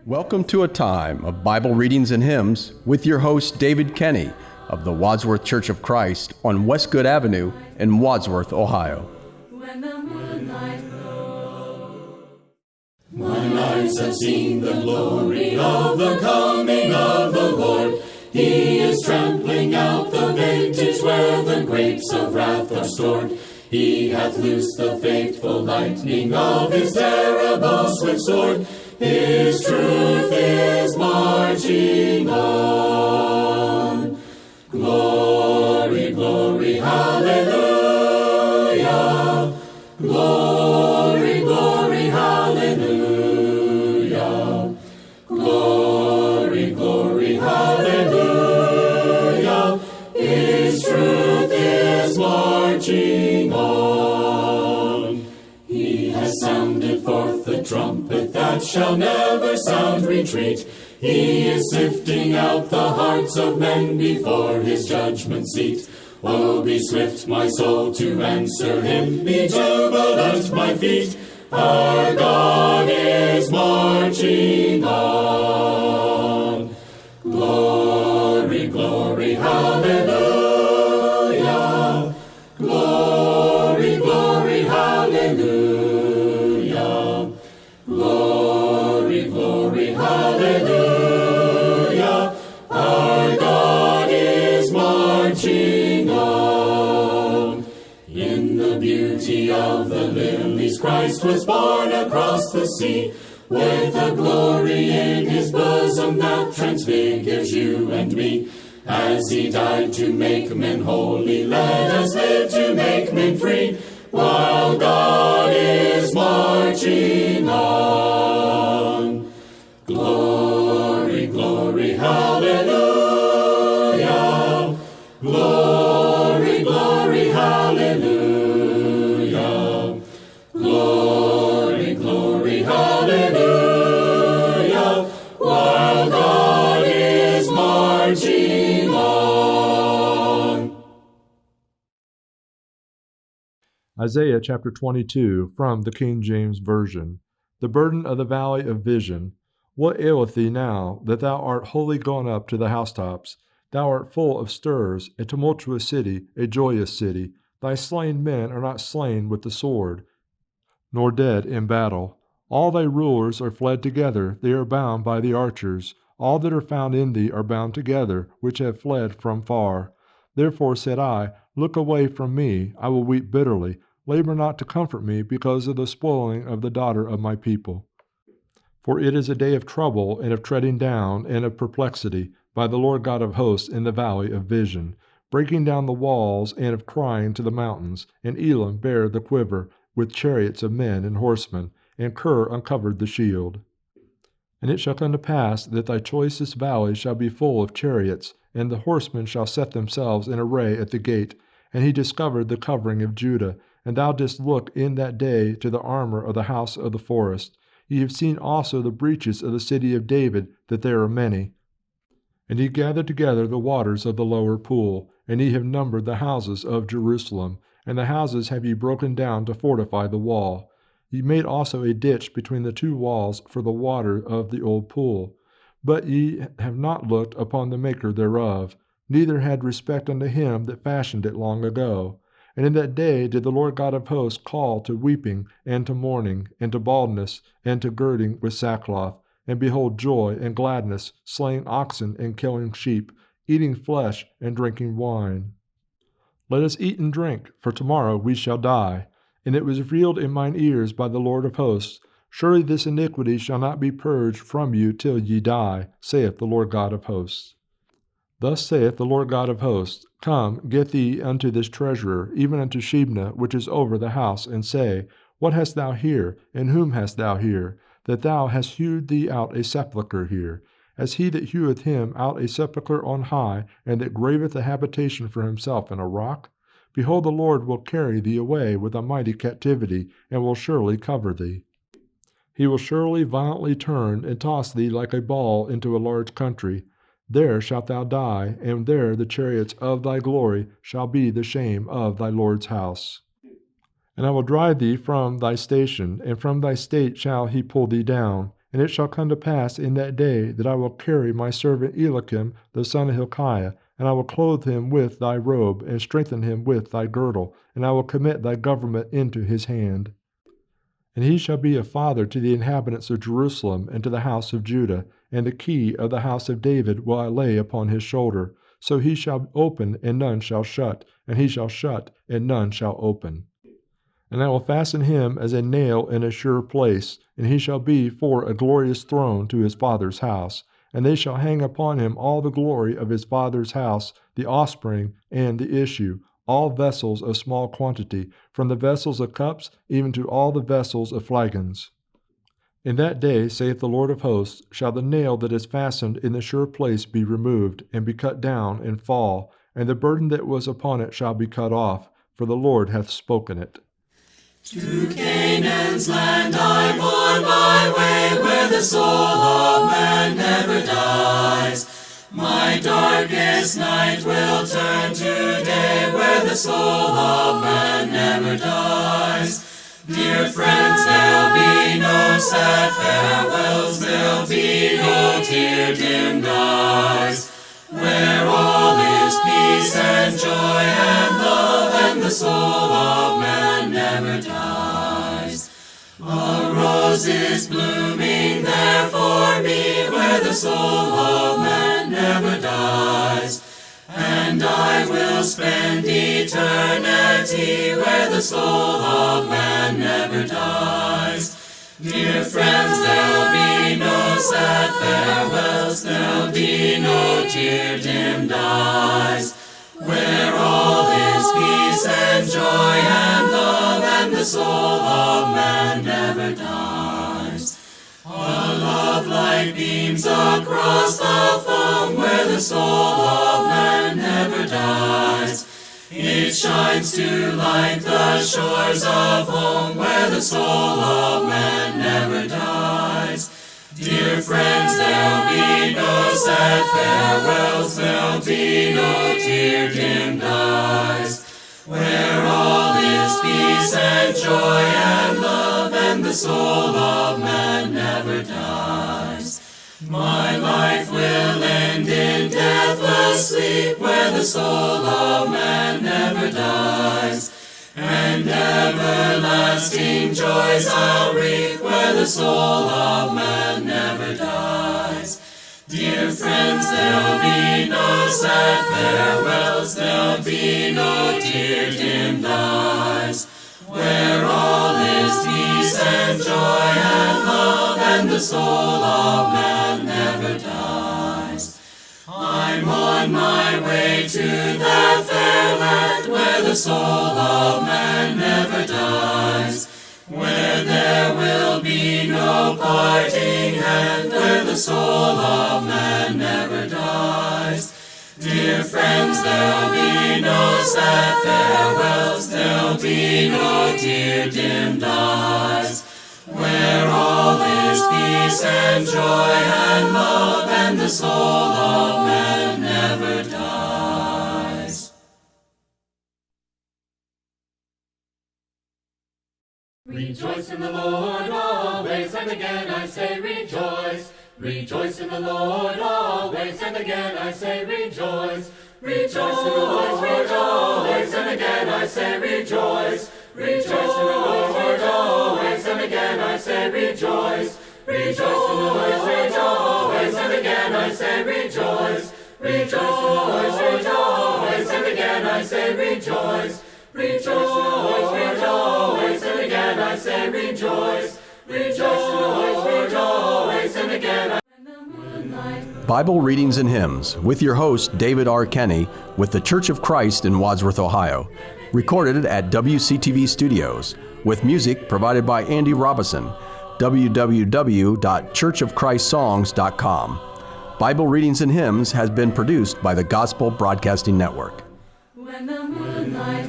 Welcome to a time of Bible readings and hymns with your host David Kenny of the Wadsworth Church of Christ on Westgood Avenue in Wadsworth, Ohio. When the moonlight glows, mine eyes have seen the glory of the coming of the Lord. He is trampling out the vintage where the grapes of wrath are stored. He hath loosed the faithful lightning of his terrible swift sword. His truth is marching on. Glory, glory, hallelujah. Glory, glory, hallelujah. Glory, glory, hallelujah. His truth is marching on. He has sounded forth the trumpet that shall never sound retreat. He is sifting out the hearts of men before his judgment seat. Oh, be swift, my soul, to answer him. Be jubilant, my feet. Our God is marching on. Glory, glory, hallelujah. Glory, glory, hallelujah. Glory, glory, hallelujah. Our God is marching on. In the beauty of the lilies, Christ was born across the sea, with a glory in his bosom that transfigures you and me. As he died to make men holy, let us live to make men free, while God is marching on. Glory, glory, hallelujah. Glory, glory, hallelujah. Glory, glory, hallelujah. While God is marching on. Isaiah chapter 22 from the King James Version. The burden of the valley of vision. What aileth thee now, that thou art wholly gone up to the housetops? Thou art full of stirs, a tumultuous city, a joyous city. Thy slain men are not slain with the sword, nor dead in battle. All thy rulers are fled together, they are bound by the archers. All that are found in thee are bound together, which have fled from far. Therefore said I, Look away from me, I will weep bitterly. Labor not to comfort me because of the spoiling of the daughter of my people. For it is a day of trouble, and of treading down, and of perplexity, by the Lord God of hosts in the valley of vision, breaking down the walls, and of crying to the mountains. And Elam bare the quiver, with chariots of men and horsemen, and Kir uncovered the shield. And it shall come to pass that thy choicest valley shall be full of chariots, and the horsemen shall set themselves in array at the gate. And he discovered the covering of Judah, and thou didst look in that day to the armor of the house of the forest. Ye have seen also the breaches of the city of David, that there are many. And ye gathered together the waters of the lower pool, and ye have numbered the houses of Jerusalem, and the houses have ye broken down to fortify the wall. Ye made also a ditch between the two walls for the water of the old pool. But ye have not looked upon the maker thereof, neither had respect unto him that fashioned it long ago. And in that day did the Lord God of hosts call to weeping, and to mourning, and to baldness, and to girding with sackcloth, and behold joy and gladness, slaying oxen and killing sheep, eating flesh and drinking wine. Let us eat and drink, for tomorrow we shall die. And it was revealed in mine ears by the Lord of hosts, Surely this iniquity shall not be purged from you till ye die, saith the Lord God of hosts. Thus saith the Lord God of hosts, Come, get thee unto this treasurer, even unto Shebna, which is over the house, and say, What hast thou here, and whom hast thou here, that thou hast hewed thee out a sepulchre here? As he that heweth him out a sepulchre on high, and that graveth a habitation for himself in a rock? Behold, the Lord will carry thee away with a mighty captivity, and will surely cover thee. He will surely violently turn and toss thee like a ball into a large country. There shalt thou die, and there the chariots of thy glory shall be the shame of thy Lord's house. And I will drive thee from thy station, and from thy state shall he pull thee down, And it shall come to pass in that day that I will carry my servant Eliakim the son of Hilkiah, and I will clothe him with thy robe, and strengthen him with thy girdle, and I will commit thy government into his hand. And he shall be a father to the inhabitants of Jerusalem and to the house of Judah, and the key of the house of David will I lay upon his shoulder. So he shall open, and none shall shut, and he shall shut, and none shall open. And I will fasten him as a nail in a sure place, and he shall be for a glorious throne to his father's house. And they shall hang upon him all the glory of his father's house, the offspring and the issue, all vessels of small quantity, from the vessels of cups even to all the vessels of flagons. In that day, saith the Lord of hosts, shall the nail that is fastened in the sure place be removed, and be cut down, and fall, and the burden that was upon it shall be cut off, for the Lord hath spoken it. To Canaan's land I'm on my way, where the soul of man never dies. My darkest night will turn to day, where the soul of man never dies. Dear friends, there'll be no sad farewells, there'll be no tear-dimmed eyes, where all is peace and joy and love, and the soul of man never dies. A rose is blooming there for me, where the soul of man never dies, and I will spend eternity where the soul of man never dies. Dear friends, there'll be no sad farewells, there'll be no tear-dimmed eyes, where all is peace and joy and love, and the soul of man never dies. A love light beams across the foam, where the soul of man never dies. It shines to light the shores of home, where the soul of man never dies. Dear friends, there'll be no sad farewells, there'll be no tear-dimmed eyes, where all is peace and joy and love, and the soul of man never dies. My life will end in deathless sleep, where the soul of man never dies, and everlasting joys I'll reap, where the soul of man never dies. Dear friends, there'll be no sad farewells, there'll be no tear-dimmed eyes, where all is peace and joy and love, and the soul of man never dies. I'm on my way to that fair land, where the soul of man never dies, where there will be no parting hand, where the soul of man never dies. Dear friends, there'll be no sad farewells, there'll be no tear-dimmed eyes, where all is peace and joy and love, and the soul of man never dies. Rejoice in the Lord always, and again I say rejoice. Rejoice in the Lord always, and again I say rejoice. Rejoice in the Lord, rejoice, and again I say rejoice. Rejoice in the Lord always, and again I say rejoice. Rejoice in the Lord, rejoice, and again I say rejoice. Rejoice in the Lord, rejoice, and again I say rejoice. Rejoice in the Lord, rejoice, and again I say rejoice. Rejoice in the Lord, rejoice, and again Bible Readings and Hymns with your host, David R. Kenny, with the Church of Christ in Wadsworth, Ohio. Recorded at WCTV Studios, with music provided by Andy Robison. www.churchofchristssongs.com. Bible Readings and Hymns has been produced by the Gospel Broadcasting Network. when the moonlight